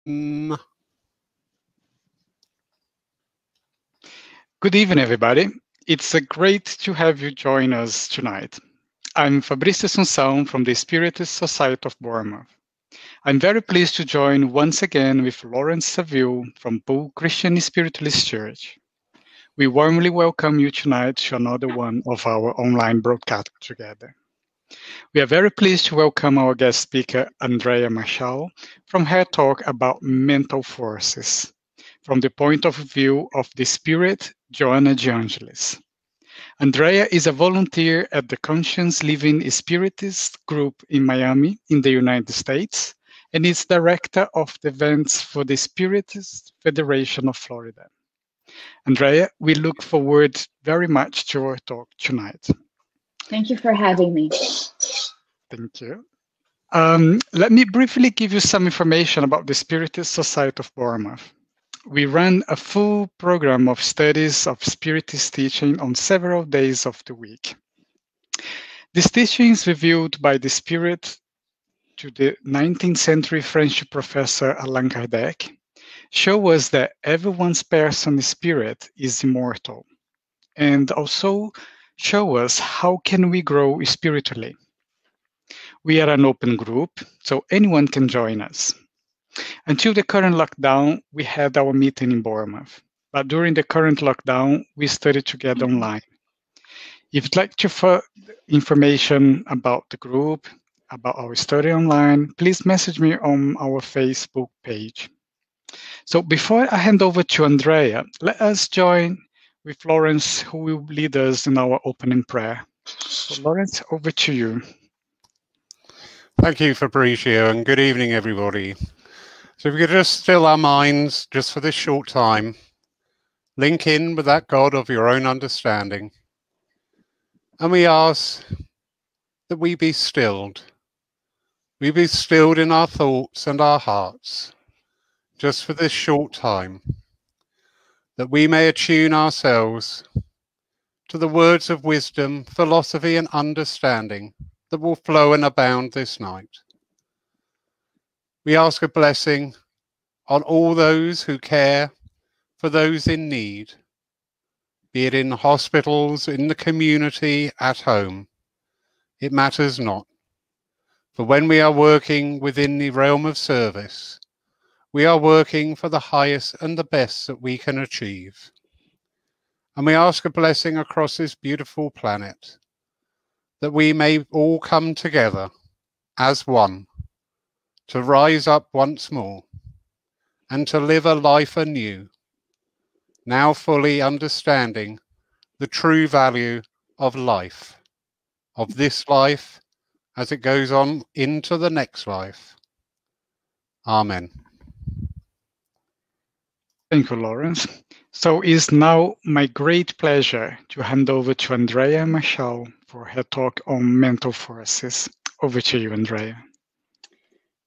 Good evening, everybody. It's great to have you join us tonight. I'm Spiritist-Spiritualist from the Spiritist-Society of Bournemouth. I'm very pleased to join once again with Lawrence Saville from Bull Christian Spiritualist Church. We warmly welcome you tonight to another one of our online broadcasts together. We are very pleased to welcome our guest speaker, Andrea Machado, from her talk about mental forces, from the point of view of the spirit, Joanna de Angelis. Andrea is a volunteer at the Conscious Living Spiritist group in Miami, in the United States, and is director of the events for the Spiritist Federation of Florida. Andrea, we look forward very much to our talk tonight. Thank you for having me. Thank you. Let me briefly give you some information about the Spiritist Society of Bournemouth. We run a full program of studies of Spiritist teaching on several days of the week. These teachings revealed by the Spirit to the 19th century French professor Allan Kardec show us that everyone's person spirit is immortal, and also show us how can we grow spiritually. We are an open group, so anyone can join us. Until the current lockdown, we had our meeting in Bournemouth, but during the current lockdown, we studied together online. If you'd like to find information about the group, about our study online, please message me on our Facebook page. So before I hand over to Andrea, let us join with Lawrence, who will lead us in our opening prayer. So Lawrence, over to you. Thank you, Fabrizio, and good evening, everybody. So if we could just still our minds just for this short time, link in with that God of your own understanding, and we ask that we be stilled. We be stilled in our thoughts and our hearts, just for this short time, that we may attune ourselves to the words of wisdom, philosophy, and understanding that will flow and abound this night. We ask a blessing on all those who care for those in need, be it in hospitals, in the community, at home. It matters not. For when we are working within the realm of service, we are working for the highest and the best that we can achieve. And we ask a blessing across this beautiful planet, that we may all come together as one, to rise up once more, and to live a life anew, now fully understanding the true value of life, of this life as it goes on into the next life. Amen. Thank you, Lawrence. So it's now my great pleasure to hand over to Andrea Machado for her talk on mental forces. Over to you, Andrea.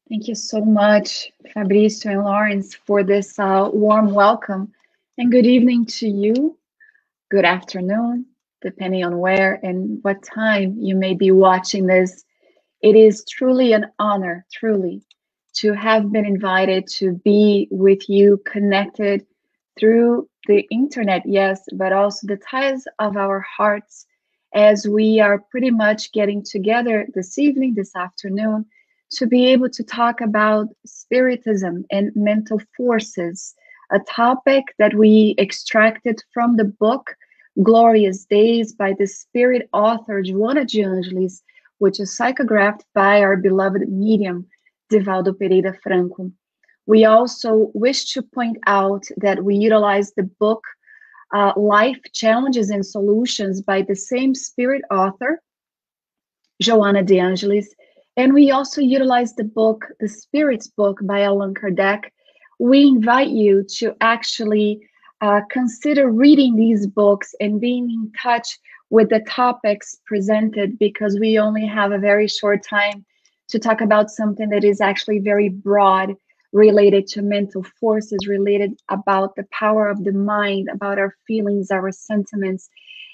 Thank you so much, Fabrizio and Lawrence, for this warm welcome. And good evening to you. Good afternoon, depending on where and what time you may be watching this. It is truly an honor, truly, to have been invited to be with you, connected through the internet, yes, but also the ties of our hearts, as we are pretty much getting together this evening, this afternoon, to be able to talk about spiritism and mental forces, a topic that we extracted from the book Glorious Days by the spirit author Joanna de Angelis, which is psychographed by our beloved medium, Divaldo Pereira Franco. We also wish to point out that we utilize the book Life Challenges and Solutions by the same spirit author, Joanna de Angelis, and we also utilize the book, The Spirit's Book by Allan Kardec. We invite you to actually consider reading these books and being in touch with the topics presented, because we only have a very short time to talk about something that is actually very broad, related to mental forces, related about the power of the mind, about our feelings, our sentiments,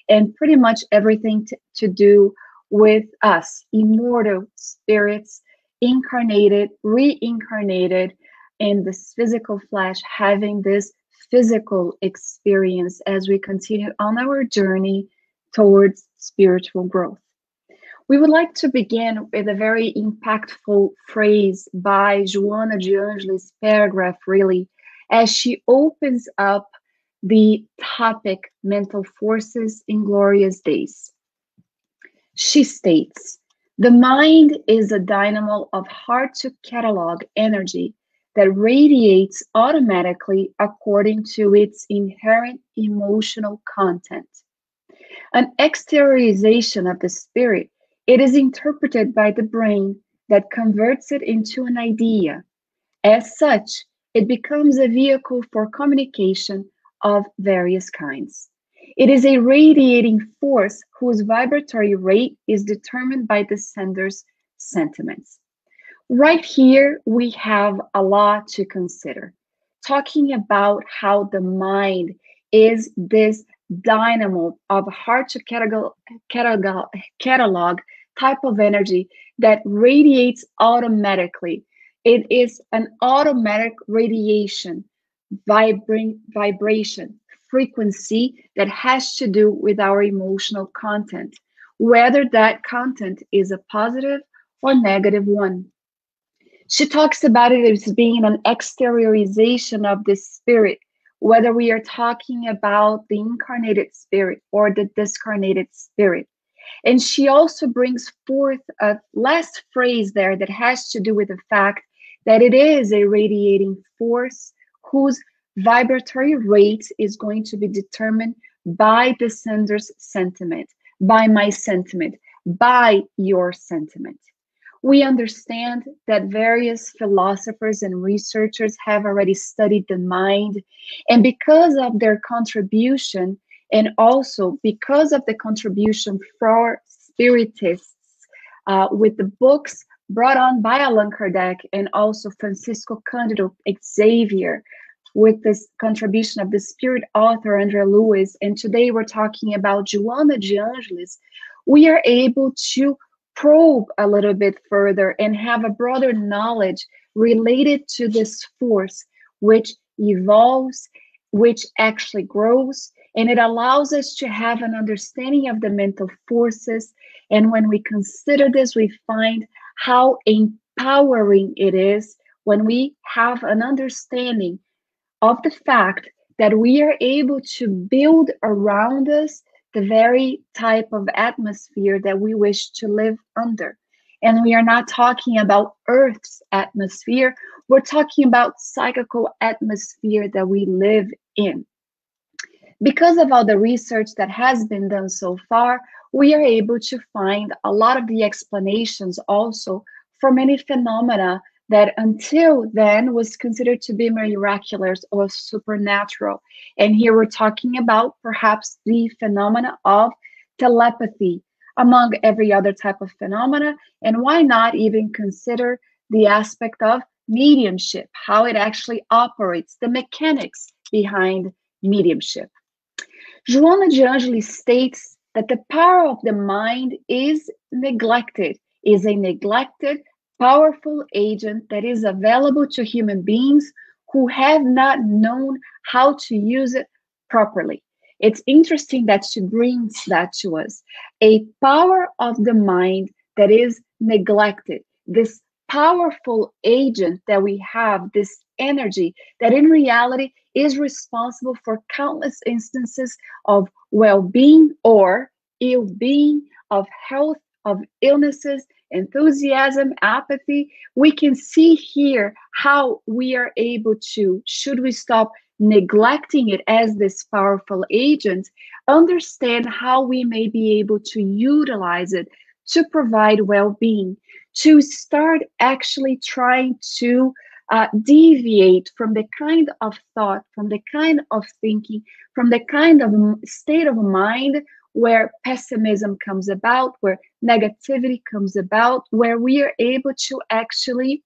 and pretty much everything to do with us, immortal spirits, incarnated, reincarnated, in this physical flesh, having this physical experience as we continue on our journey towards spiritual growth. We would like to begin with a very impactful phrase by Joana de Angelis' paragraph, really, as she opens up the topic mental forces in glorious days. She states, the mind is a dynamo of hard to catalog energy that radiates automatically according to its inherent emotional content. An exteriorization of the spirit, it is interpreted by the brain that converts it into an idea. As such, it becomes a vehicle for communication of various kinds. It is a radiating force whose vibratory rate is determined by the sender's sentiments. Right here, we have a lot to consider, talking about how the mind is this dynamo of hard to catalog type of energy that radiates automatically. It is an automatic radiation, vibration, frequency that has to do with our emotional content, whether that content is a positive or negative one. She talks about it as being an exteriorization of the spirit, whether we are talking about the incarnated spirit or the discarnated spirit. And she also brings forth a last phrase there that has to do with the fact that it is a radiating force whose vibratory rate is going to be determined by the sender's sentiment, by my sentiment, by your sentiment. We understand that various philosophers and researchers have already studied the mind, and because of their contribution, and also because of the contribution for Spiritists with the books brought on by Allan Kardec and also Francisco Cândido Xavier, with this contribution of the spirit author André Luiz, and today we're talking about Joana de Angelis, we are able to probe a little bit further and have a broader knowledge related to this force, which evolves, which actually grows, and it allows us to have an understanding of the mental forces. And when we consider this, we find how empowering it is when we have an understanding of the fact that we are able to build around us the very type of atmosphere that we wish to live under. And we are not talking about Earth's atmosphere, we're talking about psychical atmosphere that we live in. Because of all the research that has been done so far, we are able to find a lot of the explanations also for many phenomena that until then was considered to be miraculous or supernatural. And here we're talking about perhaps the phenomena of telepathy, among every other type of phenomena. And why not even consider the aspect of mediumship, how it actually operates, the mechanics behind mediumship. Joana de Angelis states that the power of the mind is neglected, is a neglected, powerful agent that is available to human beings who have not known how to use it properly. It's interesting that she brings that to us. A power of the mind that is neglected, this powerful agent that we have, this energy that in reality is responsible for countless instances of well-being or ill-being, of health, of illnesses, enthusiasm, apathy. We can see here how we are able to, should we stop neglecting it as this powerful agent, understand how we may be able to utilize it to provide well-being, to start actually trying to deviate from the kind of thought, from the kind of thinking, from the kind of state of mind where pessimism comes about, where negativity comes about, where we are able to actually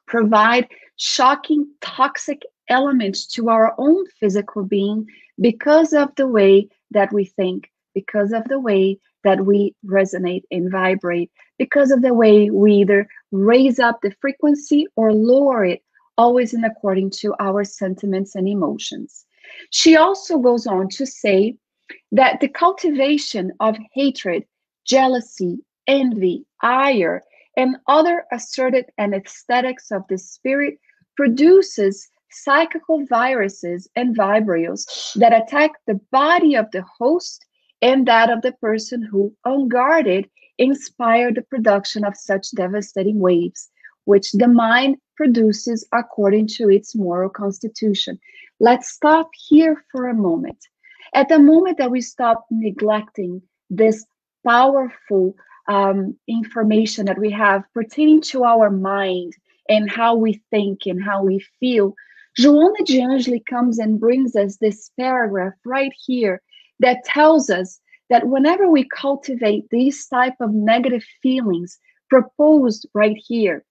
provide shocking, toxic elements to our own physical being because of the way that we think, because of the way that we resonate and vibrate, because of the way we either raise up the frequency or lower it always in according to our sentiments and emotions. She also goes on to say that the cultivation of hatred, jealousy, envy, ire, and other asserted anesthetics of the spirit produces psychical viruses and vibrios that attack the body of the host and that of the person who, unguarded, inspired the production of such devastating waves, which the mind produces according to its moral constitution. Let's stop here for a moment. At the moment that we stop neglecting this powerful information that we have pertaining to our mind and how we think and how we feel, Joana de Angeli comes and brings us this paragraph right here that tells us that whenever we cultivate these type of negative feelings proposed right here,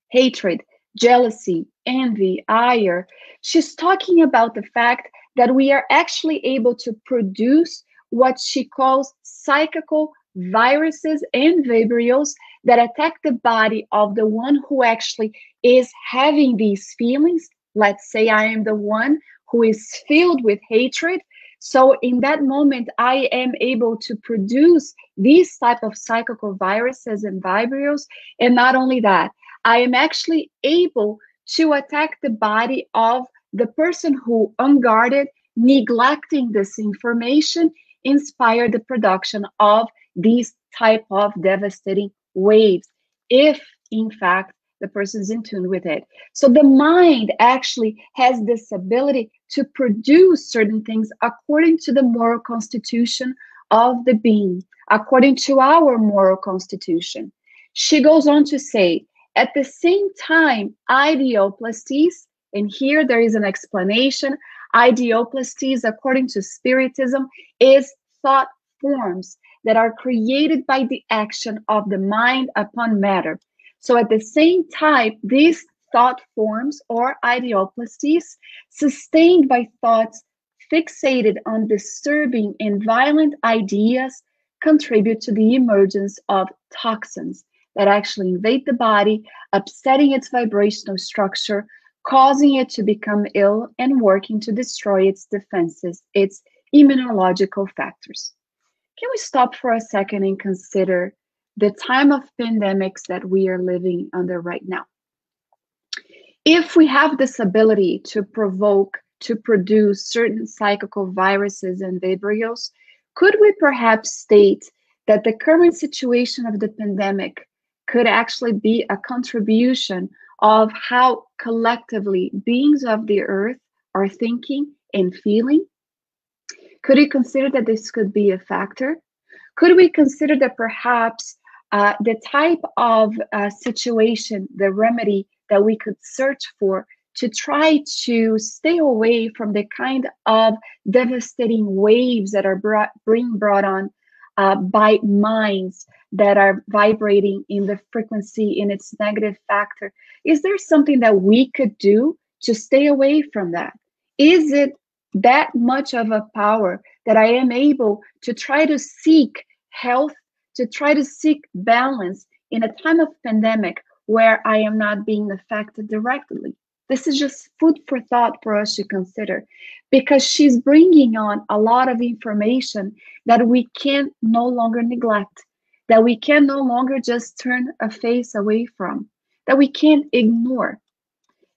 hatred, jealousy, envy, ire, she's talking about the fact that we are actually able to produce what she calls psychical viruses and vibrios that attack the body of the one who actually is having these feelings. Let's say I am the one who is filled with hatred. So in that moment, I am able to produce these type of psychical viruses and vibrios. And not only that, I am actually able to attack the body of the person who, unguarded, neglecting this information, inspired the production of these type of devastating waves, if in fact the person is in tune with it. So the mind actually has this ability to produce certain things according to the moral constitution of the being, according to our moral constitution. She goes on to say, at the same time, ideoplasties, and here there is an explanation, ideoplasties, according to Spiritism, is thought forms that are created by the action of the mind upon matter. So at the same time, these thought forms or ideoplasties, sustained by thoughts fixated on disturbing and violent ideas, contribute to the emergence of toxins that actually invade the body, upsetting its vibrational structure, causing it to become ill and working to destroy its defenses, its immunological factors. Can we stop for a second and consider the time of pandemics that we are living under right now? If we have this ability to provoke, to produce certain psychical viruses and vibrios, could we perhaps state that the current situation of the pandemic could actually be a contribution of how collectively beings of the earth are thinking and feeling? Could we consider that this could be a factor? Could we consider that perhaps the type of situation, the remedy that we could search for to try to stay away from the kind of devastating waves that are being brought on by minds that are vibrating in the frequency in its negative factor? Is there something that we could do to stay away from that? Is it that much of a power that I am able to try to seek health, to try to seek balance in a time of pandemic where I am not being affected directly? This is just food for thought for us to consider, because she's bringing on a lot of information that we can no longer neglect, that we can no longer just turn a face away from, that we can't ignore.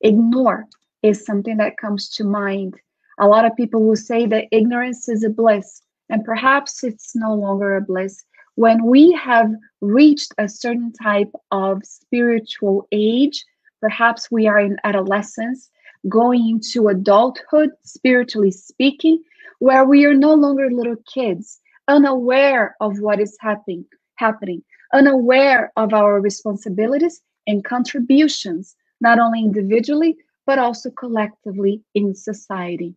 Ignore is something that comes to mind. A lot of people will say that ignorance is a bliss, and perhaps it's no longer a bliss. When we have reached a certain type of spiritual age, perhaps we are in adolescence, going into adulthood, spiritually speaking, where we are no longer little kids, unaware of what is happening, unaware of our responsibilities and contributions, not only individually, but also collectively in society.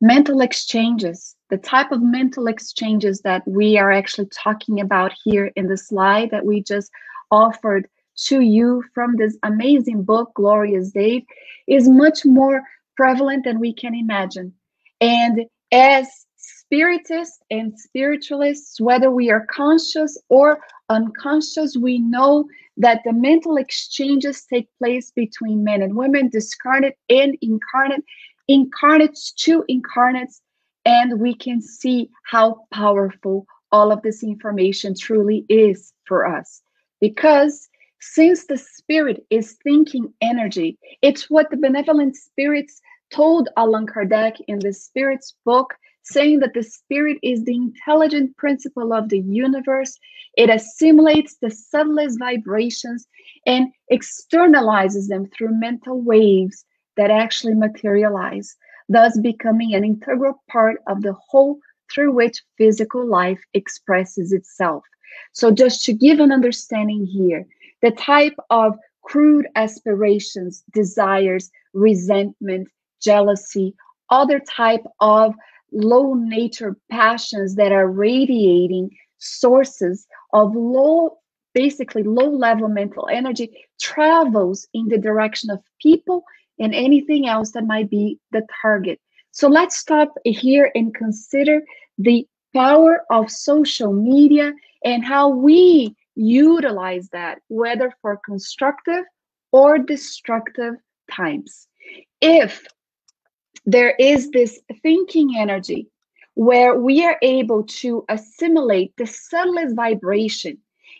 Mental exchanges, the type of mental exchanges that we are actually talking about here in the slide that we just offered to you from this amazing book, Gloria's Dave, is much more prevalent than we can imagine. And as spiritists and spiritualists, whether we are conscious or unconscious, we know that the mental exchanges take place between men and women, discarnate and incarnate, incarnates to incarnates, and we can see how powerful all of this information truly is for us. Because since the spirit is thinking energy, it's what the benevolent spirits told Allan Kardec in the Spirit's book, saying that the spirit is the intelligent principle of the universe. It assimilates the subtlest vibrations and externalizes them through mental waves that actually materialize, thus becoming an integral part of the whole through which physical life expresses itself. So just to give an understanding here, the type of crude aspirations, desires, resentment, jealousy, other type of low nature passions that are radiating sources of basically low level mental energy, travels in the direction of people and anything else that might be the target. So let's stop here and consider the power of social media and how we utilize that, whether for constructive or destructive times. If there is this thinking energy where we are able to assimilate the subtlest vibration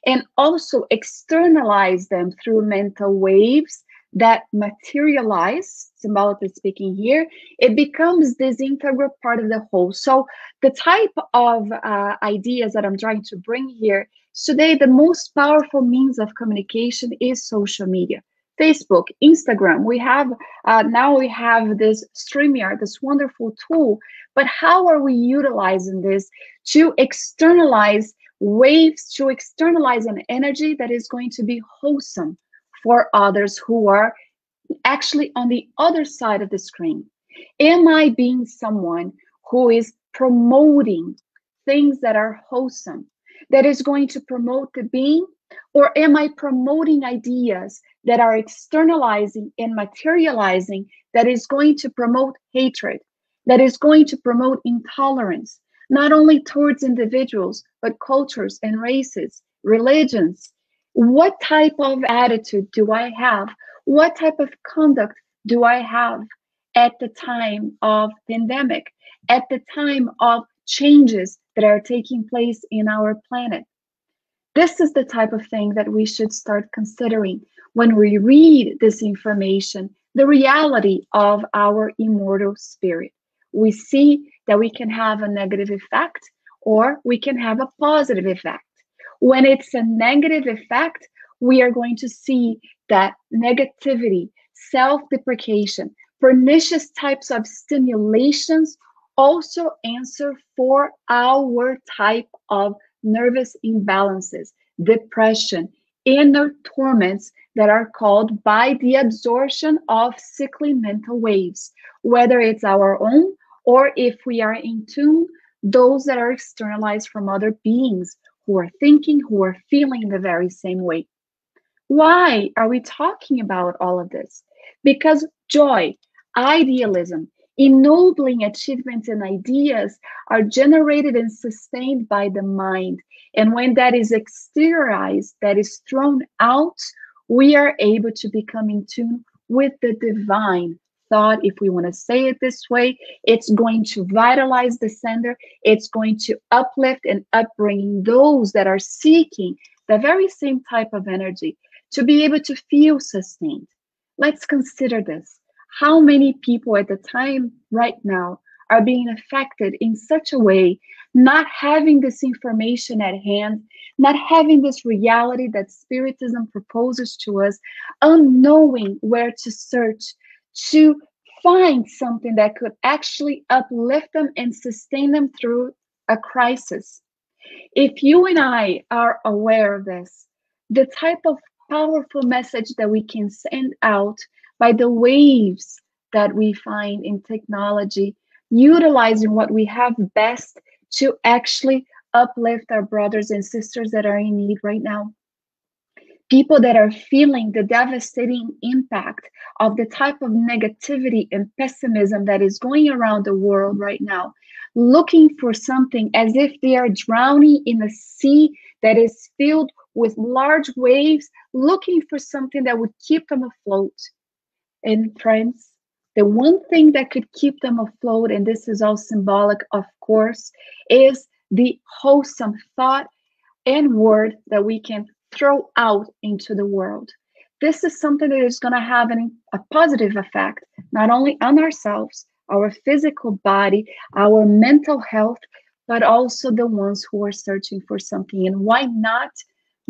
and also externalize them through mental waves that materialize, symbolically speaking here, it becomes this integral part of the whole. So the type of ideas that I'm trying to bring here today, the most powerful means of communication is social media. Facebook, Instagram, we have now we have this StreamYard, this wonderful tool, but how are we utilizing this to externalize waves, to externalize an energy that is going to be wholesome for others who are actually on the other side of the screen? Am I being someone who is promoting things that are wholesome, that is going to promote the being? Or am I promoting ideas that are externalizing and materializing, that is going to promote hatred, that is going to promote intolerance, not only towards individuals, but cultures and races, religions? What type of attitude do I have? What type of conduct do I have at the time of pandemic, at the time of changes that are taking place in our planet? This is the type of thing that we should start considering when we read this information, the reality of our immortal spirit. We see that we can have a negative effect or we can have a positive effect. When it's a negative effect, we are going to see that negativity, self-deprecation, pernicious types of stimulations also answer for our type of nervous imbalances, depression, inner torments that are called by the absorption of sickly mental waves, whether it's our own or if we are in tune, those that are externalized from other beings who are thinking, who are feeling the very same way. Why are we talking about all of this? Because joy, idealism, ennobling achievements and ideas are generated and sustained by the mind. And when that is exteriorized, that is thrown out, we are able to become in tune with the divine thought, if we want to say it this way. It's going to vitalize the sender. It's going to uplift and upbring those that are seeking the very same type of energy to be able to feel sustained. Let's consider this. How many people at the time right now are being affected in such a way, not having this information at hand, not having this reality that Spiritism proposes to us, unknowing where to search to find something that could actually uplift them and sustain them through a crisis. If you and I are aware of this, the type of powerful message that we can send out by the waves that we find in technology, utilizing what we have best to actually uplift our brothers and sisters that are in need right now. People that are feeling the devastating impact of the type of negativity and pessimism that is going around the world right now, looking for something as if they are drowning in a sea that is filled with large waves, looking for something that would keep them afloat. And friends, the one thing that could keep them afloat, and this is all symbolic, of course, is the wholesome thought and word that we can throw out into the world. This is something that is going to have a positive effect, not only on ourselves, our physical body, our mental health, but also the ones who are searching for something. And why not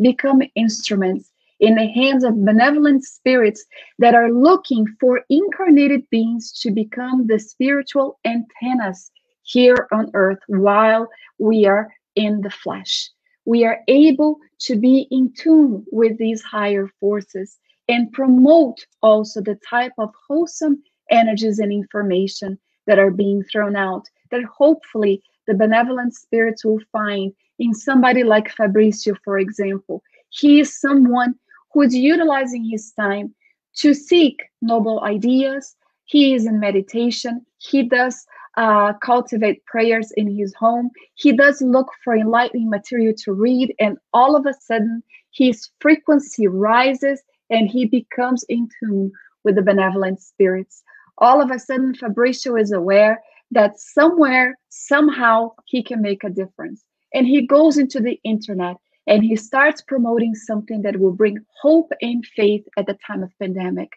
become instruments in the hands of benevolent spirits that are looking for incarnated beings to become the spiritual antennas here on earth while we are in the flesh? We are able to be in tune with these higher forces and promote also the type of wholesome energies and information that are being thrown out, that hopefully the benevolent spirits will find in somebody like Fabricio, for example. He is someone who is utilizing his time to seek noble ideas. He is in meditation. He does cultivate prayers in his home. He does look for enlightening material to read, and all of a sudden, his frequency rises and he becomes in tune with the benevolent spirits. All of a sudden, Fabricio is aware that somewhere, somehow, he can make a difference. And he goes into the internet and he starts promoting something that will bring hope and faith at the time of pandemic.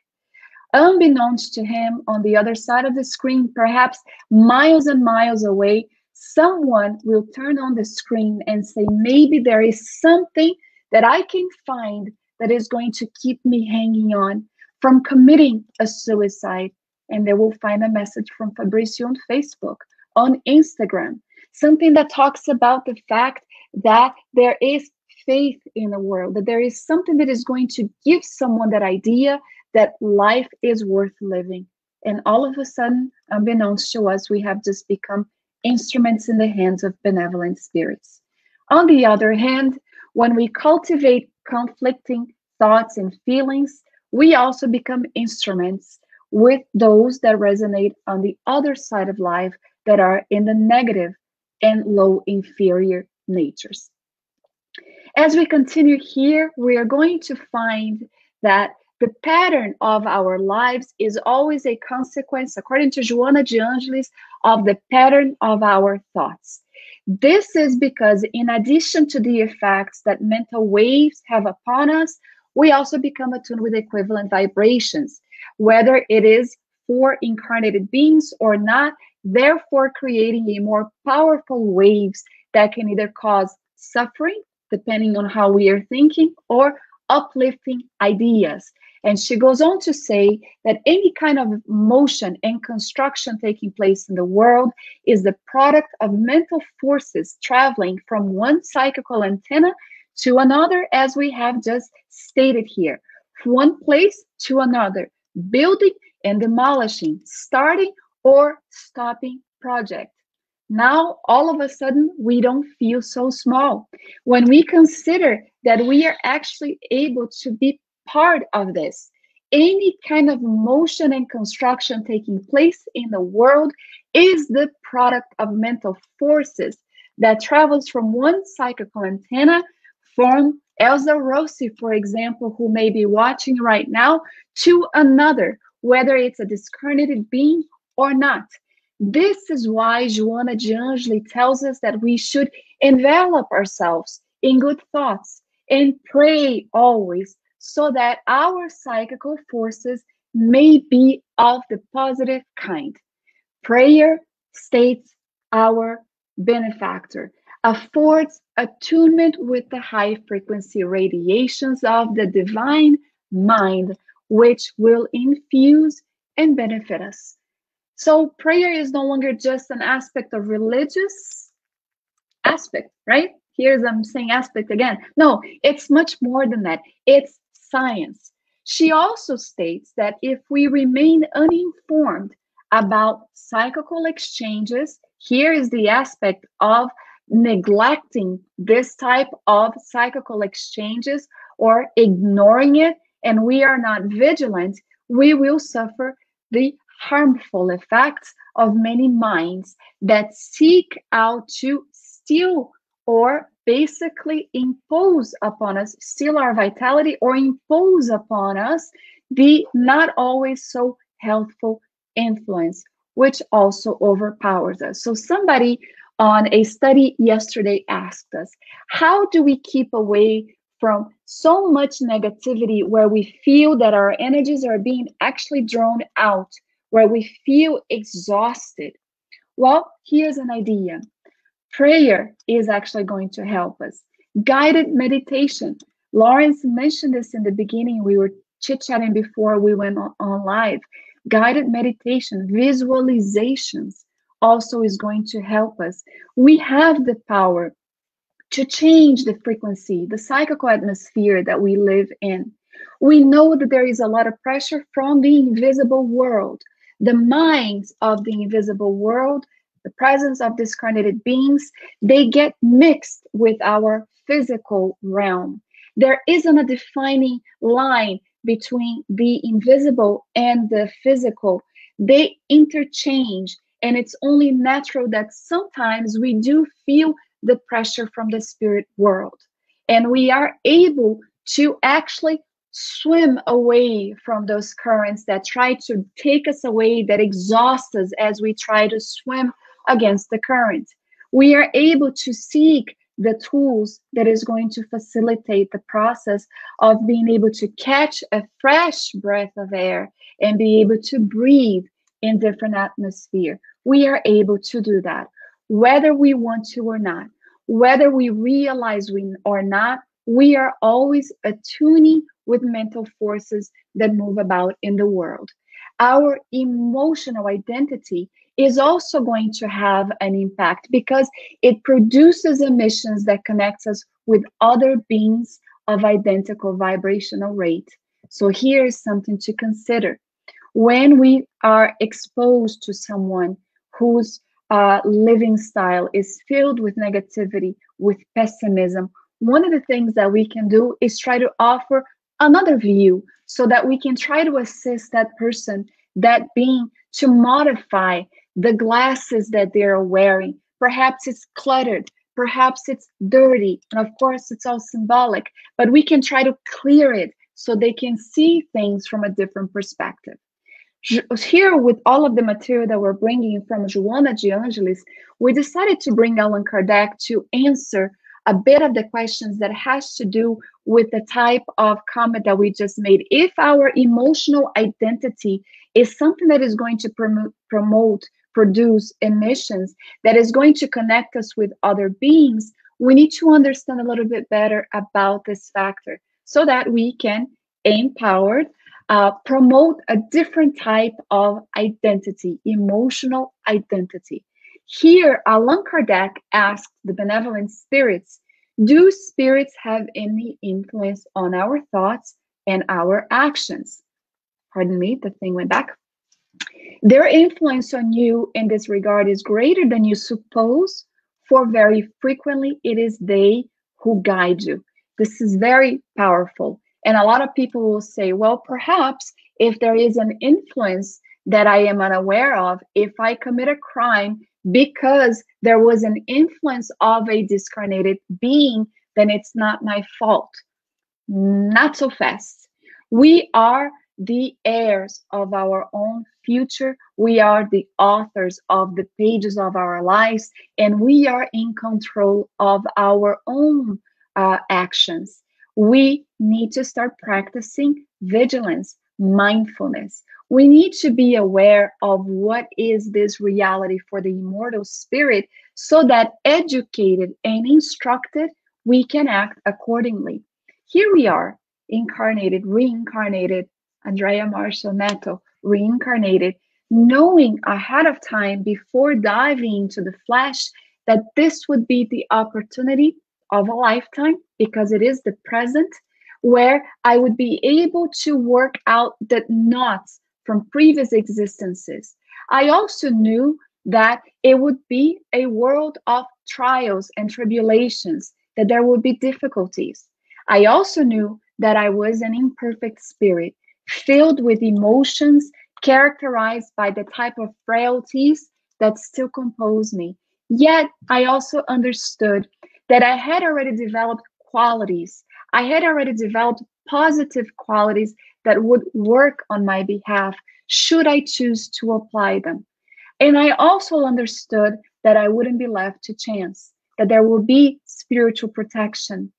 Unbeknownst to him, on the other side of the screen, perhaps miles and miles away, someone will turn on the screen and say, maybe there is something that I can find that is going to keep me hanging on from committing a suicide. And they will find a message from Fabricio on Facebook, on Instagram, something that talks about the fact that there is faith in the world, that there is something that is going to give someone that idea that life is worth living. And all of a sudden, unbeknownst to us, we have just become instruments in the hands of benevolent spirits. On the other hand, when we cultivate conflicting thoughts and feelings, we also become instruments with those that resonate on the other side of life, that are in the negative and low inferior natures. As we continue here, we are going to find that the pattern of our lives is always a consequence, according to Joana de Angelis, of the pattern of our thoughts. This is because, in addition to the effects that mental waves have upon us, we also become attuned with equivalent vibrations, whether it is for incarnated beings or not, therefore creating a more powerful waves that can either cause suffering, depending on how we are thinking, or uplifting ideas. And she goes on to say that any kind of motion and construction taking place in the world is the product of mental forces traveling from one psychical antenna to another, as we have just stated here, from one place to another, building and demolishing, starting or stopping project. Now, all of a sudden, we don't feel so small when we consider that we are actually able to be part of this. Any kind of motion and construction taking place in the world is the product of mental forces that travels from one psychical antenna, from Elsa Rossi, for example, who may be watching right now, to another, whether it's a discarnated being or not. This is why Joana de Angelis tells us that we should envelop ourselves in good thoughts and pray always, so that our psychical forces may be of the positive kind. Prayer, states our benefactor, affords attunement with the high frequency radiations of the divine mind, which will infuse and benefit us. So prayer is no longer just an aspect of religious aspect, right? Here's I'm saying aspect again. No, it's much more than that. It's science. She also states that if we remain uninformed about psychical exchanges, here is the aspect of neglecting this type of psychical exchanges or ignoring it, and we are not vigilant, we will suffer the harmful effects of many minds that seek out to steal or basically impose upon us, steal our vitality, or impose upon us the not always so healthful influence, which also overpowers us. So somebody on a study yesterday asked us, how do we keep away from so much negativity where we feel that our energies are being actually drawn out, where we feel exhausted? Well, here's an idea. Prayer is actually going to help us. Guided meditation. Lawrence mentioned this in the beginning. We were chit-chatting before we went on live. Guided meditation, visualizations also is going to help us. We have the power to change the frequency, the psychical atmosphere that we live in. We know that there is a lot of pressure from the invisible world, the minds of the invisible world, the presence of discarnated beings, they get mixed with our physical realm. There isn't a defining line between the invisible and the physical. They interchange, and it's only natural that sometimes we do feel the pressure from the spirit world. And we are able to actually swim away from those currents that try to take us away, that exhaust us as we try to swim against the current. We are able to seek the tools that is going to facilitate the process of being able to catch a fresh breath of air and be able to breathe in different atmosphere. We are able to do that, whether we want to or not, whether we realize we or not. We are always attuning with mental forces that move about in the world. Our emotional identity is also going to have an impact because it produces emissions that connects us with other beings of identical vibrational rate. So here is something to consider. When we are exposed to someone whose living style is filled with negativity, with pessimism, one of the things that we can do is try to offer another view so that we can try to assist that person, that being, to modify the glasses that they're wearing. Perhaps it's cluttered, perhaps it's dirty, and of course it's all symbolic, but we can try to clear it so they can see things from a different perspective. Here, with all of the material that we're bringing from Joana de Angelis, we decided to bring Allan Kardec to answer a bit of the questions that has to do with the type of comment that we just made. If our emotional identity is something that is going to produce emissions, that is going to connect us with other beings, we need to understand a little bit better about this factor so that we can, empowered, promote a different type of identity, emotional identity. Here, Allan Kardec asked the benevolent spirits, do spirits have any influence on our thoughts and our actions? Pardon me, the thing went back. Their influence on you in this regard is greater than you suppose, for very frequently it is they who guide you. This is very powerful. And a lot of people will say, well, perhaps if there is an influence that I am unaware of, if I commit a crime because there was an influence of a discarnated being, then it's not my fault. Not so fast. We are the heirs of our own future. We are the authors of the pages of our lives, and we are in control of our own actions. We need to start practicing vigilance, mindfulness. We need to be aware of what is this reality for the immortal spirit so that educated and instructed, we can act accordingly. Here we are, incarnated, reincarnated, Andrea Marshall Neto, reincarnated, knowing ahead of time before diving into the flesh that this would be the opportunity of a lifetime, because it is the present, where I would be able to work out the knots from previous existences. I also knew that it would be a world of trials and tribulations, that there would be difficulties. I also knew that I was an imperfect spirit, filled with emotions characterized by the type of frailties that still compose me. Yet I also understood that I had already developed qualities. I had already developed positive qualities that would work on my behalf should I choose to apply them. And I also understood that I wouldn't be left to chance, that there will be spiritual protection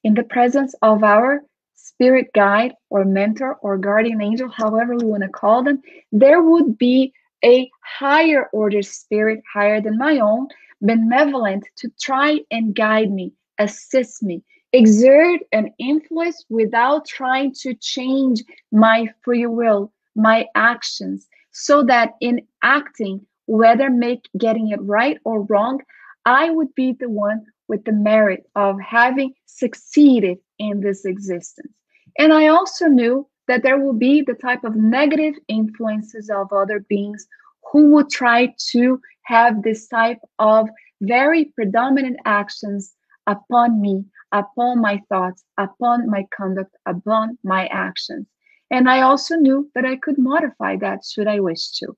in the presence of our spirit guide or mentor or guardian angel, however we want to call them. There would be a higher order spirit, higher than my own, benevolent to try and guide me, assist me, exert an influence without trying to change my free will, my actions, so that in acting, whether getting it right or wrong, I would be the one with the merit of having succeeded in this existence. And I also knew that there will be the type of negative influences of other beings who would try to have this type of very predominant actions upon me, upon my thoughts, upon my conduct, upon my actions. And I also knew that I could modify that should I wish to.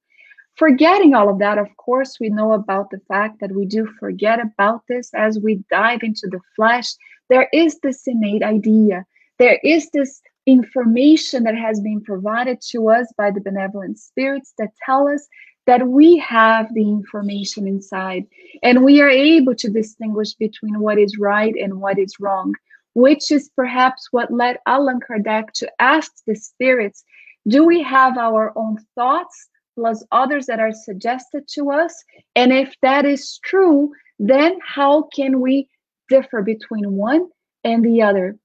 Forgetting all of that, of course, we know about the fact that we do forget about this as we dive into the flesh. There is this innate idea. There is this information that has been provided to us by the benevolent spirits that tell us that we have the information inside and we are able to distinguish between what is right and what is wrong, which is perhaps what led Allan Kardec to ask the spirits, do we have our own thoughts plus others that are suggested to us? And if that is true, then how can we differ between one and the other?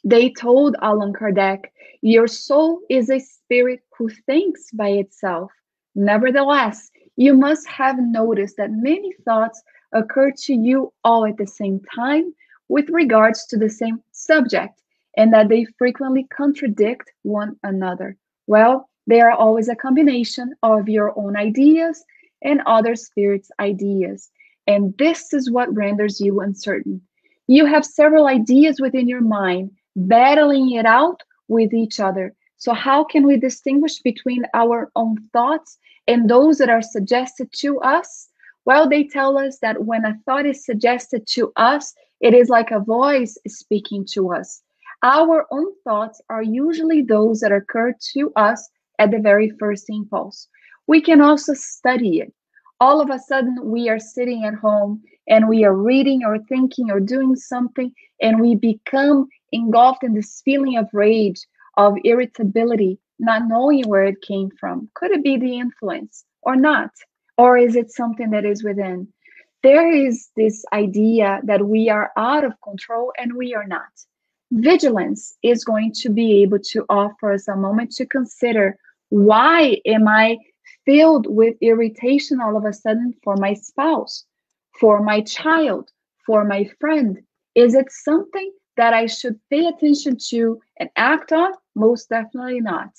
They told Allan Kardec, your soul is a spirit who thinks by itself. Nevertheless, you must have noticed that many thoughts occur to you all at the same time with regards to the same subject, and that they frequently contradict one another. Well, they are always a combination of your own ideas and other spirits' ideas. And this is what renders you uncertain. You have several ideas within your mind, battling it out with each other. So how can we distinguish between our own thoughts and those that are suggested to us? Well, they tell us that when a thought is suggested to us, it is like a voice speaking to us. Our own thoughts are usually those that occur to us at the very first impulse. We can also study it. All of a sudden, we are sitting at home and we are reading or thinking or doing something, and we become engulfed in this feeling of rage, of irritability, not knowing where it came from. Could it be the influence or not? Or is it something that is within? There is this idea that we are out of control and we are not. Vigilance is going to be able to offer us a moment to consider, why am I filled with irritation all of a sudden for my spouse, for my child, for my friend? Is it something that I should pay attention to and act on? Most definitely not.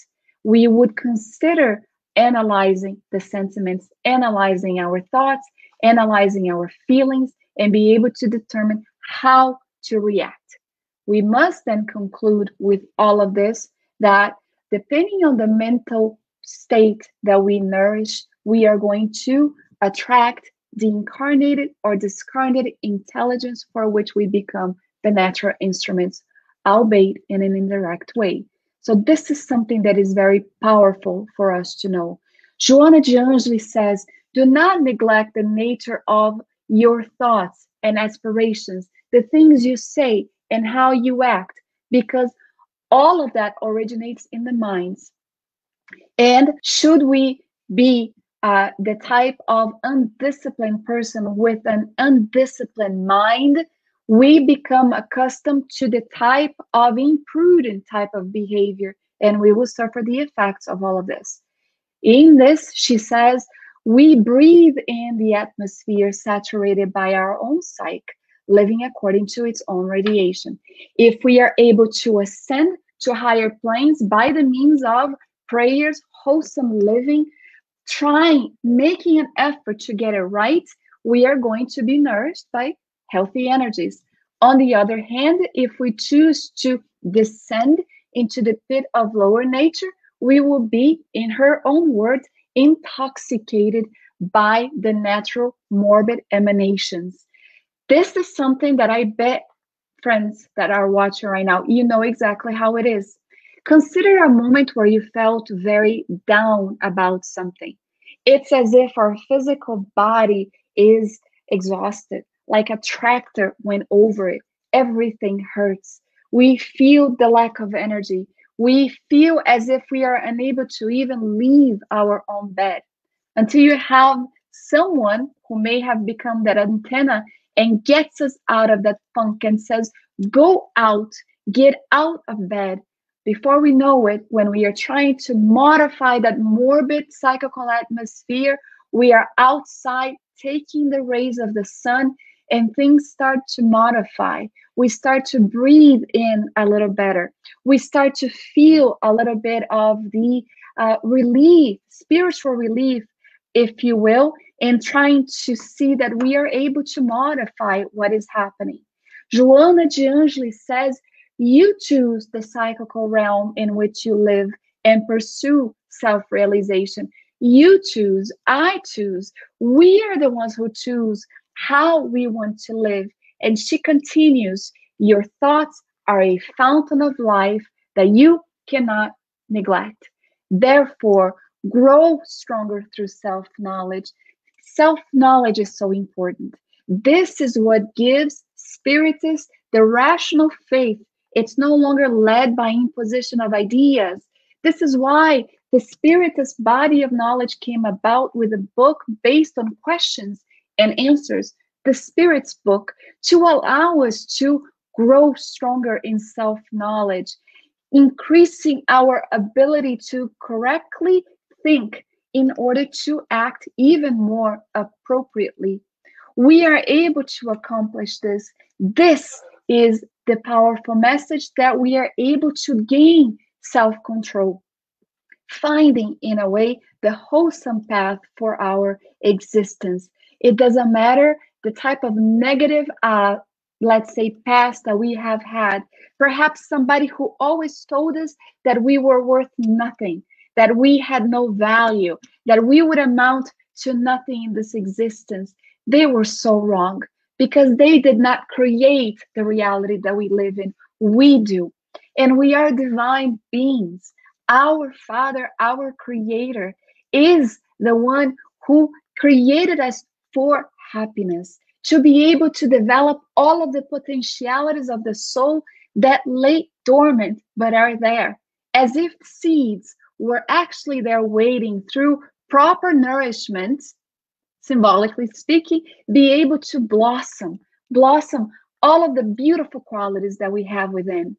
We would consider analyzing the sentiments, analyzing our thoughts, analyzing our feelings, and be able to determine how to react. We must then conclude with all of this that depending on the mental state that we nourish, we are going to attract the incarnated or discarnated intelligence for which we become the natural instruments, albeit in an indirect way. So this is something that is very powerful for us to know. Joana de Angelis says, do not neglect the nature of your thoughts and aspirations, the things you say and how you act, because all of that originates in the minds. And should we be the type of undisciplined person with an undisciplined mind, we become accustomed to the type of imprudent type of behavior, and we will suffer the effects of all of this. In this, she says, we breathe in the atmosphere saturated by our own psyche, living according to its own radiation. If we are able to ascend to higher planes by the means of prayers, wholesome living, making an effort to get it right, we are going to be nourished by healthy energies. On the other hand, if we choose to descend into the pit of lower nature, we will be, in her own words, intoxicated by the natural morbid emanations. This is something that I bet friends that are watching right now, you know exactly how it is. Consider a moment where you felt very down about something. It's as if our physical body is exhausted, like a tractor went over it. Everything hurts. We feel the lack of energy. We feel as if we are unable to even leave our own bed until you have someone who may have become that antenna and gets us out of that funk and says, go out, get out of bed. Before we know it, when we are trying to modify that morbid psychical atmosphere, we are outside taking the rays of the sun and things start to modify. We start to breathe in a little better. We start to feel a little bit of the relief, spiritual relief, if you will, and trying to see that we are able to modify what is happening. Joana de Angelis says, you choose the psychical realm in which you live and pursue self-realization. You choose, I choose. We are the ones who choose how we want to live. And she continues, your thoughts are a fountain of life that you cannot neglect. Therefore, grow stronger through self-knowledge. Self-knowledge is so important. This is what gives spiritists the rational faith. It's no longer led by imposition of ideas. This is why the spiritist body of knowledge came about with a book based on questions and answers, the Spirit's book, to allow us to grow stronger in self-knowledge, increasing our ability to correctly think in order to act even more appropriately. We are able to accomplish this. This is the powerful message that we are able to gain self control, finding in a way the wholesome path for our existence. It doesn't matter the type of negative, let's say, past that we have had. Perhaps somebody who always told us that we were worth nothing, that we had no value, that we would amount to nothing in this existence. They were so wrong because they did not create the reality that we live in. We do. And we are divine beings. Our Father, our Creator, is the one who created us for happiness, to be able to develop all of the potentialities of the soul that lay dormant but are there, as if seeds were actually there waiting through proper nourishment, symbolically speaking, be able to blossom all of the beautiful qualities that we have within.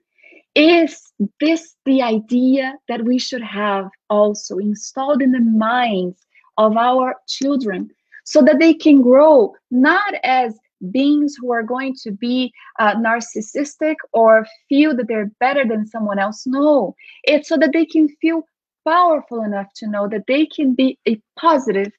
Is this the idea that we should have also installed in the minds of our children so that they can grow not as beings who are going to be narcissistic or feel that they're better than someone else? No, it's so that they can feel powerful enough to know that they can be a positive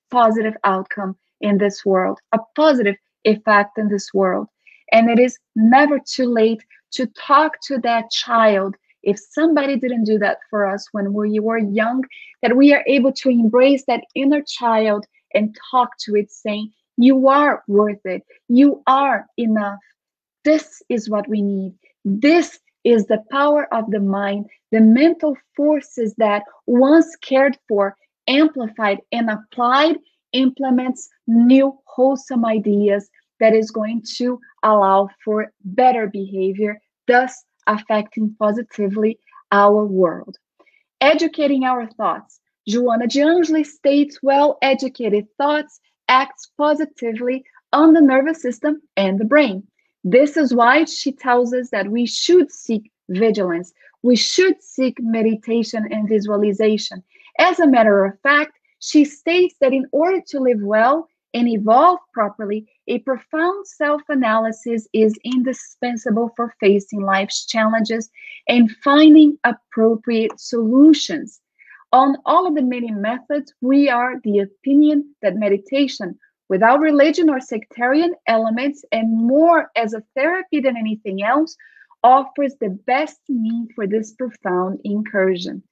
outcome in this world, a positive effect in this world. And it is never too late to talk to that child. If somebody didn't do that for us when we were young, that we are able to embrace that inner child and talk to it saying, you are worth it. You are enough. This is what we need. This is the power of the mind, the mental forces that once cared for, amplified, and applied, implements new wholesome ideas that is going to allow for better behavior, thus affecting positively our world. Educating our thoughts. Joana de Angelis states well-educated thoughts acts positively on the nervous system and the brain. This is why she tells us that we should seek vigilance. We should seek meditation and visualization. As a matter of fact, she states that in order to live well and evolve properly, a profound self-analysis is indispensable for facing life's challenges and finding appropriate solutions. On all of the many methods, we are the opinion that meditation, without religion or sectarian elements, and more as a therapy than anything else, offers the best means for this profound incursion.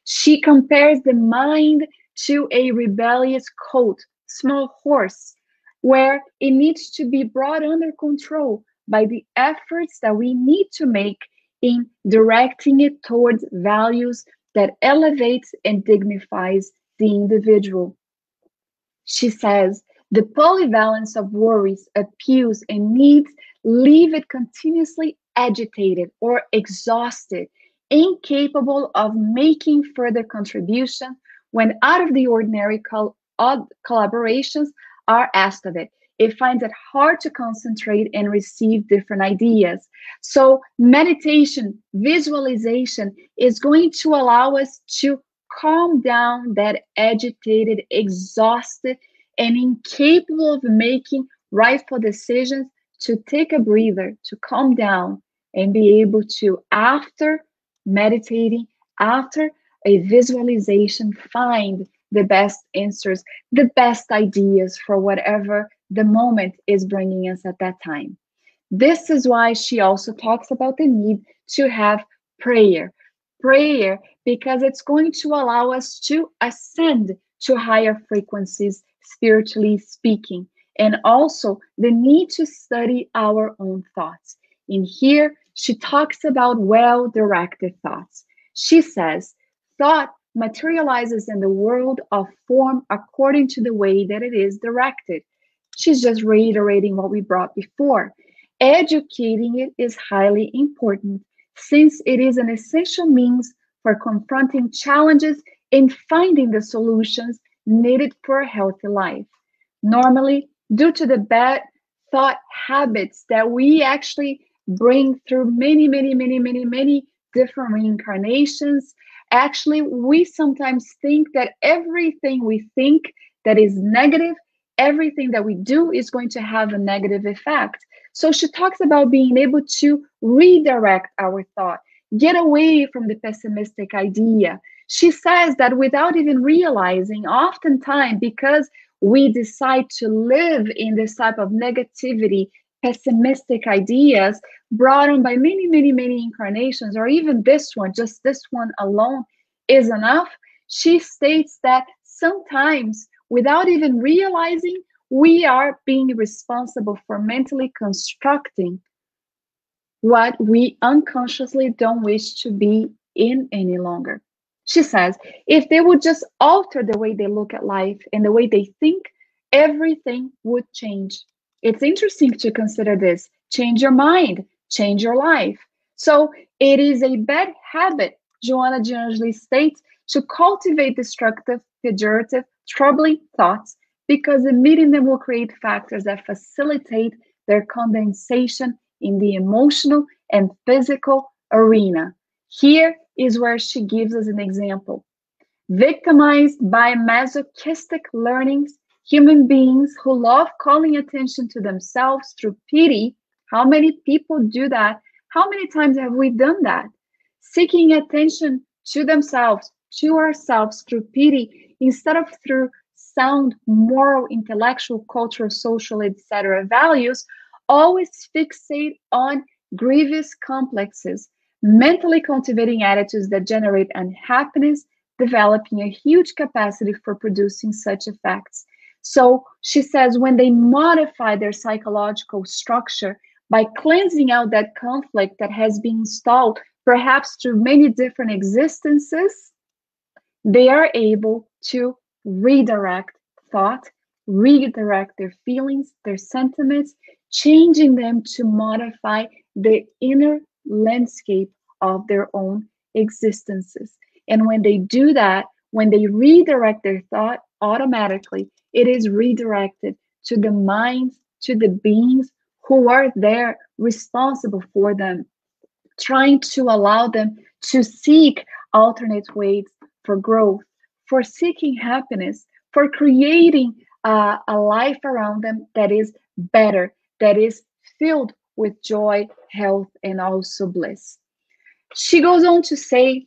She compares the mind to a rebellious colt, small horse, where it needs to be brought under control by the efforts that we need to make in directing it towards values that elevates and dignifies the individual. She says the polyvalence of worries, appeals, and needs leave it continuously agitated or exhausted, incapable of making further contribution when out of the ordinary collaborations are asked of it. It finds it hard to concentrate and receive different ideas. So, meditation, visualization is going to allow us to calm down that agitated, exhausted, and incapable of making rightful decisions, to take a breather, to calm down, and be able to, after meditating, after a visualization, find the best answers, the best ideas for whatever the moment is bringing us at that time. This is why she also talks about the need to have prayer. Prayer, because it's going to allow us to ascend to higher frequencies, spiritually speaking, and also the need to study our own thoughts. In here, she talks about well directed thoughts. She says, thought materializes in the world of form according to the way that it is directed. She's just reiterating what we brought before. Educating it is highly important since it is an essential means for confronting challenges and finding the solutions needed for a healthy life. Normally, due to the bad thought habits that we actually bring through many different reincarnations, actually, we sometimes think that everything we think that is negative, everything that we do is going to have a negative effect. So she talks about being able to redirect our thought, get away from the pessimistic idea. She says that without even realizing, oftentimes, because we decide to live in this type of negativity, pessimistic ideas brought on by many incarnations, or even this one, just this one alone is enough. She states that sometimes, without even realizing, we are being responsible for mentally constructing what we unconsciously don't wish to be in any longer. She says, if they would just alter the way they look at life and the way they think, everything would change. It's interesting to consider this. Change your mind, change your life. So it is a bad habit, Joanna generally states, to cultivate destructive, pejorative, troubling thoughts, because emitting them will create factors that facilitate their condensation in the emotional and physical arena. Here is where she gives us an example. Victimized by masochistic learnings, human beings who love calling attention to themselves through pity. How many people do that? How many times have we done that? Seeking attention to themselves, to ourselves through pity, instead of through sound, moral, intellectual, cultural, social, etc. values, always fixate on grievous complexes, mentally cultivating attitudes that generate unhappiness, developing a huge capacity for producing such effects. So she says when they modify their psychological structure by cleansing out that conflict that has been installed, perhaps through many different existences, they are able to redirect thought, redirect their feelings, their sentiments, changing them to modify the inner landscape of their own existences. And when they do that, when they redirect their thought, automatically it is redirected to the minds, to the beings who are there responsible for them, trying to allow them to seek alternate ways for growth, for seeking happiness, for creating a life around them that is better, that is filled with joy, health, and also bliss. She goes on to say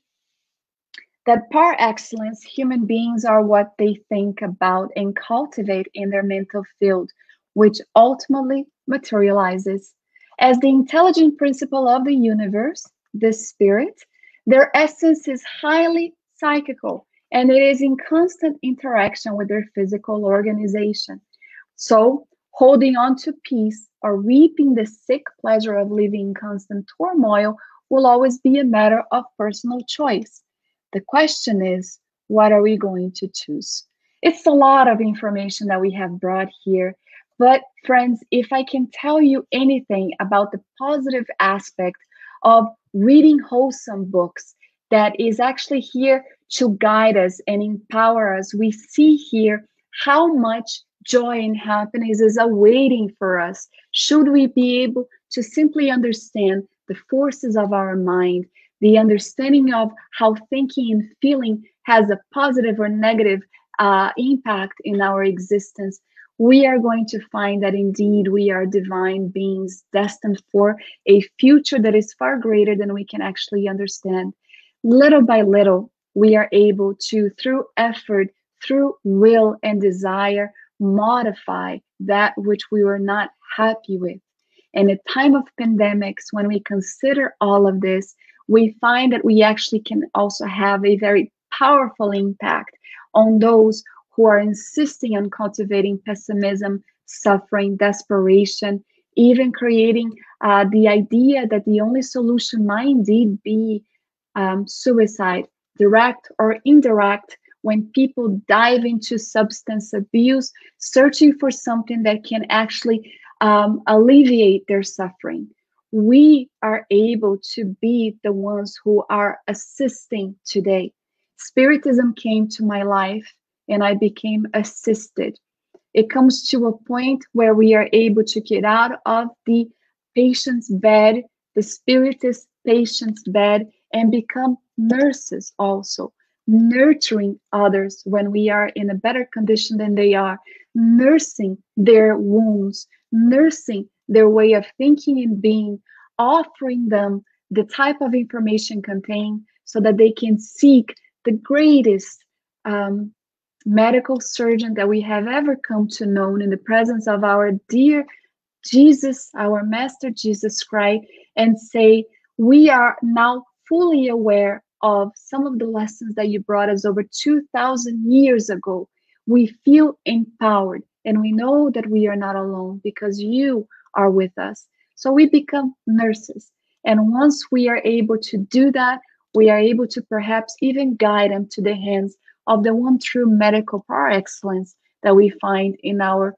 that par excellence, human beings are what they think about and cultivate in their mental field, which ultimately materializes. As the intelligent principle of the universe, the spirit, their essence is highly psychical and it is in constant interaction with their physical organization. So, Holding on to peace or reaping the sick pleasure of living in constant turmoil will always be a matter of personal choice. The question is, what are we going to choose? It's a lot of information that we have brought here. But friends, if I can tell you anything about the positive aspect of reading wholesome books that is actually here to guide us and empower us, we see here how much joy and happiness is awaiting for us should we be able to simply understand the forces of our mind, the understanding of how thinking and feeling has a positive or negative impact in our existence. We are going to find that indeed we are divine beings destined for a future that is far greater than we can actually understand. Little by little, we are able to, through effort, through will and desire, modify that which we were not happy with. In a time of pandemics, when we consider all of this, we find that we actually can also have a very powerful impact on those who are insisting on cultivating pessimism, suffering, desperation, even creating the idea that the only solution might indeed be suicide, direct or indirect, when people dive into substance abuse, searching for something that can actually alleviate their suffering. We are able to be the ones who are assisting today. Spiritism came to my life and I became assisted. It comes to a point where we are able to get out of the patient's bed, the spiritist patient's bed, and become nurses also, nurturing others when we are in a better condition than they are, nursing their wounds, nursing their way of thinking and being, offering them the type of information contained so that they can seek the greatest medical surgeon that we have ever come to know in the presence of our dear Jesus, our Master Jesus Christ, and say, we are now fully aware of some of the lessons that you brought us over 2,000 years ago. We feel empowered and we know that we are not alone because you are with us. So we become nurses. And once we are able to do that, we are able to perhaps even guide them to the hands of the one true medical par excellence that we find in our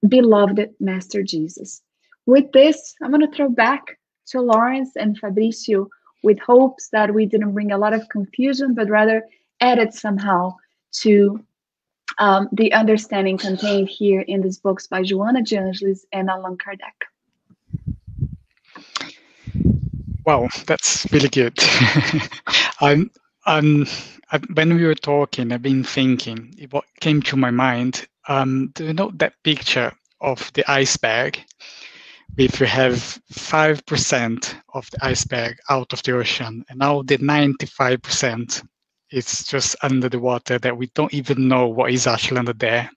beloved Master Jesus. With this, I'm going to throw back to Lawrence and Fabricio with hopes that we didn't bring a lot of confusion, but rather added somehow to the understanding contained here in these books by Joanna de Angelis and Allan Kardec. Wow, that's really good. When we were talking, I've been thinking, what came to my mind, do you know that picture of the iceberg? If you have 5% of the iceberg out of the ocean, and now the 95% is just under the water that we don't even know what is actually under there.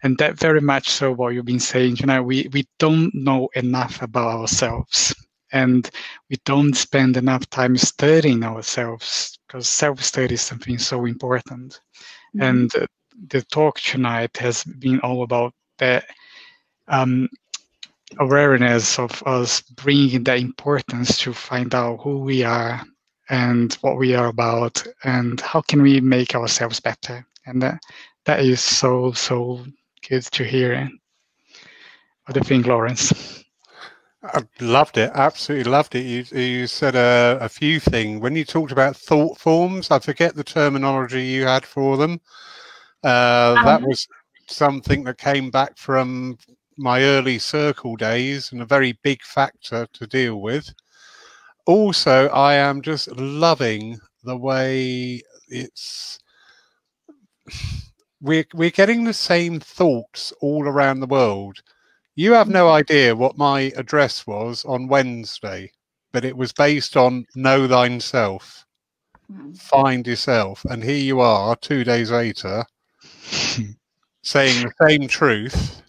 And that very much so what you've been saying, we don't know enough about ourselves. And we don't spend enough time studying ourselves because self-study is something so important. Mm-hmm. And the talk tonight has been all about that awareness of us bringing the importance to find out who we are and what we are about and how can we make ourselves better. And that is so good to hear. What do you think, Lawrence? I loved it. Absolutely loved it. You said a few things. When you talked about thought forms, I forget the terminology you had for them. That was something that came back from my early circle days and a very big factor to deal with. Also, I am just loving the way we're getting the same thoughts all around the world. You have no idea what my address was on Wednesday, but it was based on know thyself, find yourself. And here you are 2 days later saying the same truth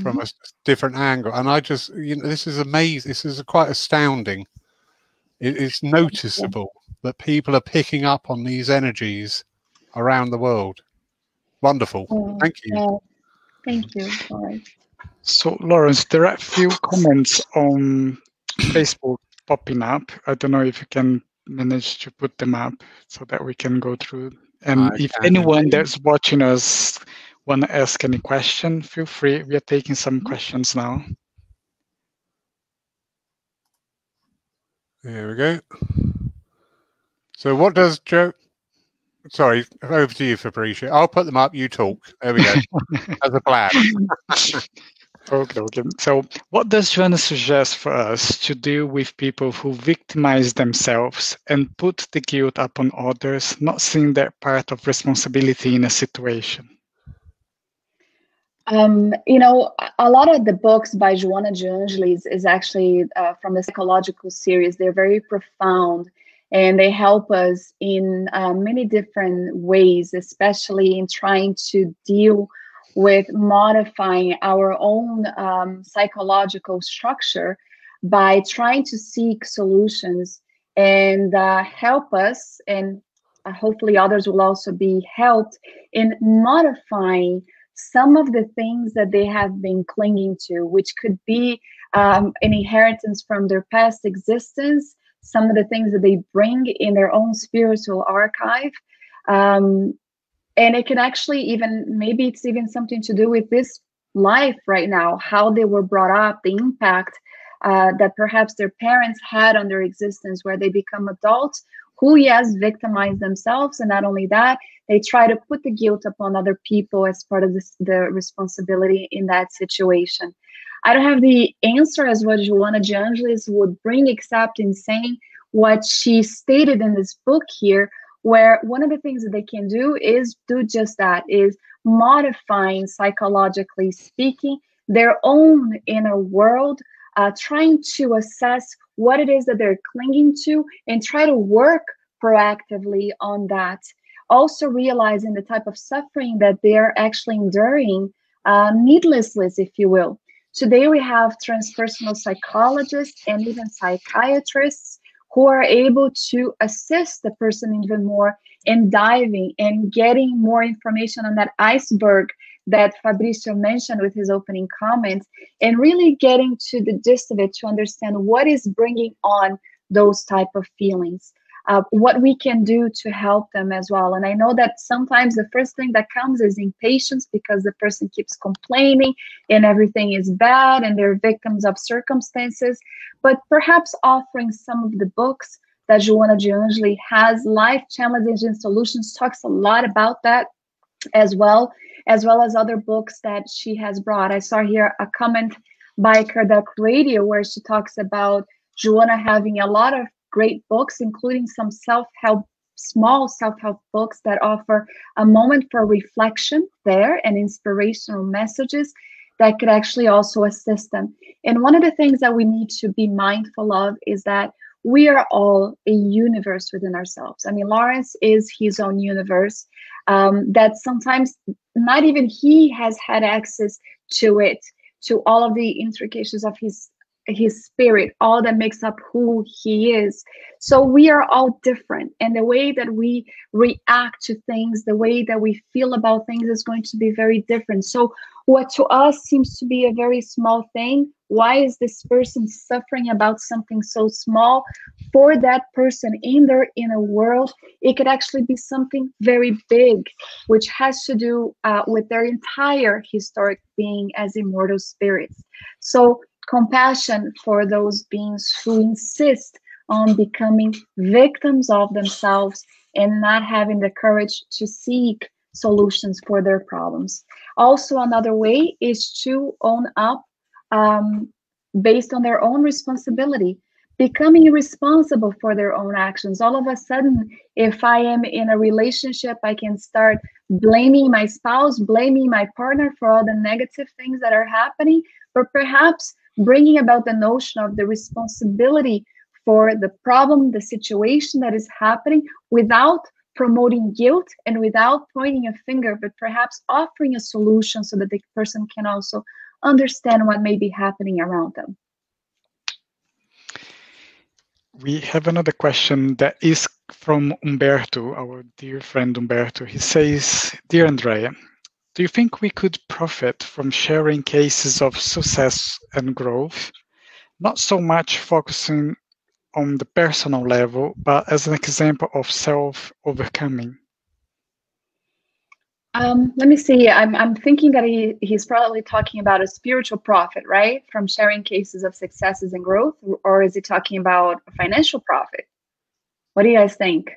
from a different angle. And I just, this is amazing. This is quite astounding. It's noticeable that people are picking up on these energies around the world. Wonderful. Thank you. Thank you, Lawrence. So, Lawrence, there are a few comments on Facebook popping up. I don't know if you can manage to put them up so that we can go through. And I if can anyone indeed. that's watching us want to ask any question, feel free. We are taking some questions now. There we go. So what does Joe... Sorry, over to you, Fabricio. I'll put them up, you talk. There we go. As a plan. Okay. So what does Joanna suggest for us to do with people who victimize themselves and put the guilt upon others, not seeing their part of responsibility in a situation? You know, a lot of the books by Joanna de Angelis is actually from the psychological series. They're very profound and they help us in many different ways, especially in trying to deal with modifying our own psychological structure by trying to seek solutions and help us, and hopefully others will also be helped in modifying some of the things that they have been clinging to, which could be an inheritance from their past existence, some of the things that they bring in their own spiritual archive. And it can actually even, maybe it's even something to do with this life right now, how they were brought up, the impact that perhaps their parents had on their existence where they become adults who, yes, victimize themselves. And not only that, they try to put the guilt upon other people as part of the responsibility in that situation. I don't have the answer as what Joanna de Angelis would bring, except in saying what she stated in this book here, where one of the things that they can do is do just that, is modifying, psychologically speaking, their own inner world, trying to assess what it is that they're clinging to and try to work proactively on that. Also realizing the type of suffering that they're actually enduring needlessly, if you will. Today we have transpersonal psychologists and even psychiatrists who are able to assist the person even more in diving and getting more information on that iceberg that Fabricio mentioned with his opening comments, and really getting to the gist of it to understand what is bringing on those type of feelings, what we can do to help them as well. And I know that sometimes the first thing that comes is impatience because the person keeps complaining and everything is bad and they're victims of circumstances, but perhaps offering some of the books that Joanna de Angelis has, Life Challenges and Solutions, talks a lot about that as well as other books that she has brought. I saw here a comment by Kardec Radio where she talks about Joanna having a lot of great books, including some self-help, small self-help books that offer a moment for reflection there and inspirational messages that could actually also assist them. And one of the things that we need to be mindful of is that we are all a universe within ourselves. I mean, Lawrence is his own universe that sometimes not even he has had access to it, to all of the intricacies of his spirit, all that makes up who he is. So we are all different, and the way that we react to things, the way that we feel about things is going to be very different. So what to us seems to be a very small thing, why is this person suffering about something so small? For that person in their inner world, it could actually be something very big, which has to do with their entire historic being as immortal spirits. So compassion for those beings who insist on becoming victims of themselves and not having the courage to seek solutions for their problems. Also, another way is to own up based on their own responsibility, becoming responsible for their own actions. All of a sudden, if I am in a relationship, I can start blaming my spouse, blaming my partner for all the negative things that are happening, but perhaps bringing about the notion of the responsibility for the problem, the situation that is happening, without promoting guilt and without pointing a finger, but perhaps offering a solution so that the person can also understand what may be happening around them. We have another question that is from Umberto, our dear friend Umberto. He says, "Dear Andrea, do you think we could profit from sharing cases of success and growth, not so much focusing on the personal level, but as an example of self-overcoming? Let me see. I'm thinking that he's probably talking about a spiritual profit, right? From sharing cases of successes and growth, or is he talking about a financial profit? What do you guys think?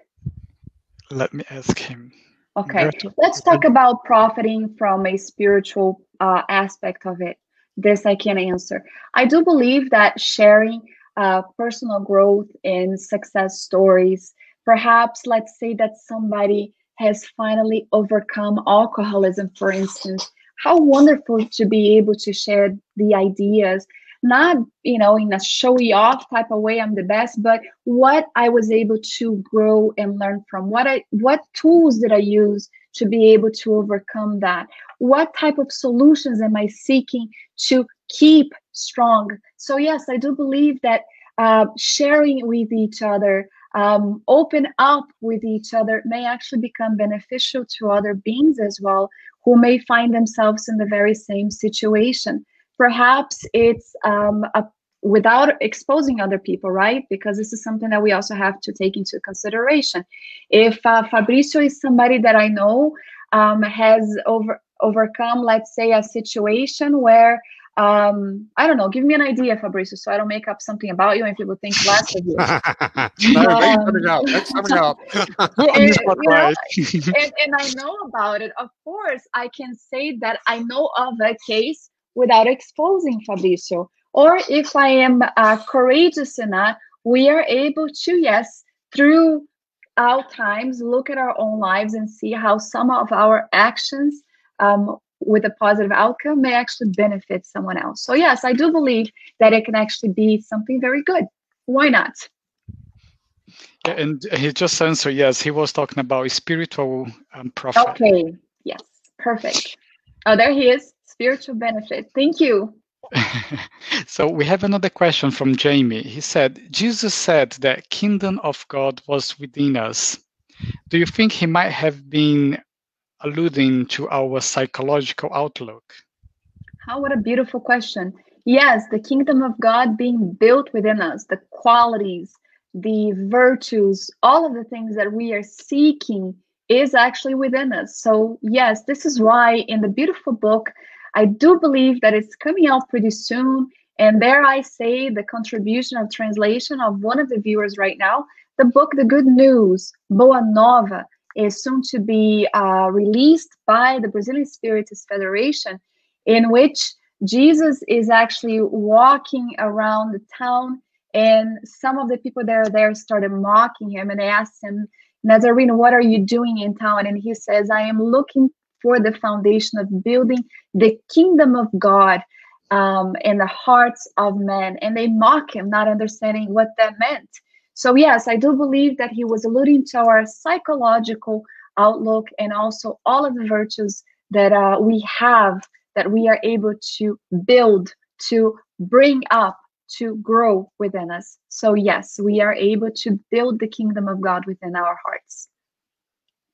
Let me ask him. Okay, let's talk about profiting from a spiritual aspect of it. This I can answer. I do believe that sharing personal growth and success stories, perhaps let's say that somebody has finally overcome alcoholism, for instance. How wonderful to be able to share the ideas, not in a showy off type of way, I'm the best, but what I was able to grow and learn from, what tools did I use to be able to overcome that, what type of solutions am I seeking to keep strong. So yes, I do believe that sharing with each other, open up with each other may actually become beneficial to other beings as well, who may find themselves in the very same situation. Perhaps it's without exposing other people, right? Because this is something that we also have to take into consideration. If Fabricio is somebody that I know has overcome, let's say, a situation where, I don't know, give me an idea, Fabricio, so I don't make up something about you and people think less of you. No, make something up. And I know about it. Of course, I can say that I know of a case without exposing Fabricio. Or if I am courageous enough, we are able to, yes, throughout times, look at our own lives and see how some of our actions with a positive outcome may actually benefit someone else. So yes, I do believe that it can actually be something very good. Why not? Yeah, and he just answered, yes, he was talking about spiritual profit. Okay, yes, perfect. Oh, there he is, spiritual benefit. Thank you. So we have another question from Jamie. He said, Jesus said that kingdom of God was within us. Do you think he might have been alluding to our psychological outlook? What a beautiful question. Yes, the kingdom of God being built within us, the qualities, the virtues, all of the things that we are seeking is actually within us. So yes, this is why in the beautiful book, I do believe that it's coming out pretty soon. And there I say the contribution of translation of one of the viewers right now. The book, The Good News, Boa Nova, is soon to be released by the Brazilian Spiritist Federation, in which Jesus is actually walking around the town, and some of the people that are there started mocking him, and they asked him, Nazarene, what are you doing in town? And he says, I am looking for the foundation of building the kingdom of God in the hearts of men. And they mock him, not understanding what that meant. So yes, I do believe that he was alluding to our psychological outlook and also all of the virtues that we have, that we are able to build, to bring up, to grow within us. So yes, we are able to build the kingdom of God within our hearts.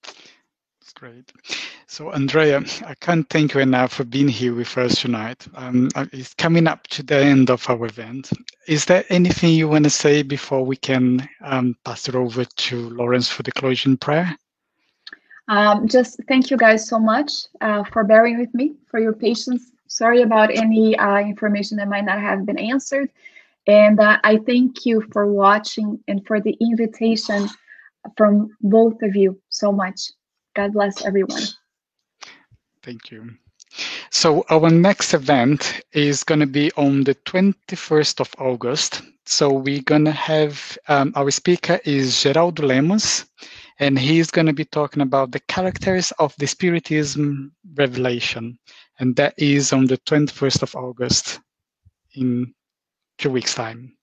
That's great. So Andrea, I can't thank you enough for being here with us tonight. It's coming up to the end of our event. Is there anything you want to say before we can pass it over to Lawrence for the closing prayer? Just thank you guys so much for bearing with me, for your patience. Sorry about any information that might not have been answered. And I thank you for watching and for the invitation from both of you so much. God bless everyone. Thank you. So our next event is going to be on the 21st of August. So we're going to have, our speaker is Geraldo Lemos, and he's going to be talking about the characters of the Spiritism revelation. And that is on the 21st of August in 2 weeks' time.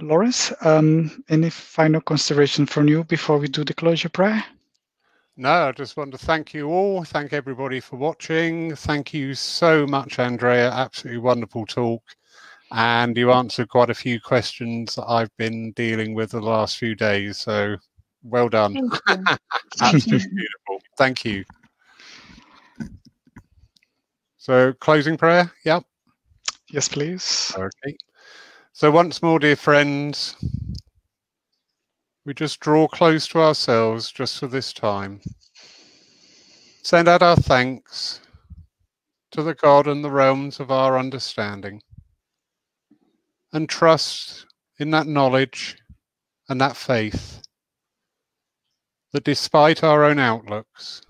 Lawrence, any final consideration from you before we do the closure prayer? No, I just want to thank you all. Thank everybody for watching. Thank you so much, Andrea. Absolutely wonderful talk. And you answered quite a few questions that I've been dealing with the last few days. So well done. Thank you. Absolutely beautiful. Thank you. So, closing prayer? Yep. Yes, please. Okay. So once more, dear friends, we just draw close to ourselves just for this time. Send out our thanks to the God and the realms of our understanding, and trust in that knowledge and that faith that despite our own outlooks,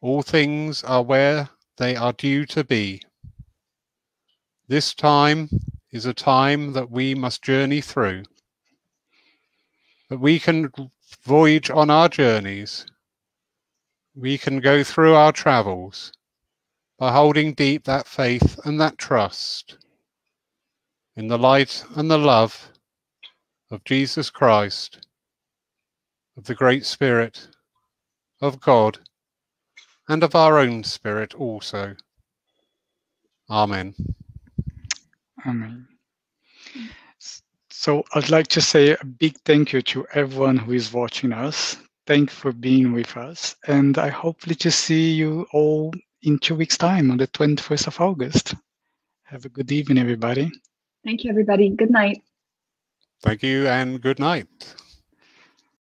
all things are where they are due to be. This time is a time that we must journey through, that we can voyage on our journeys, we can go through our travels by holding deep that faith and that trust in the light and the love of Jesus Christ, of the Great Spirit, of God, and of our own spirit also. Amen. Amen. So I'd like to say a big thank you to everyone who is watching us. Thank you for being with us. And I hopefully to see you all in 2 weeks' time on the 21st of August. Have a good evening, everybody. Thank you, everybody. Good night. Thank you and good night.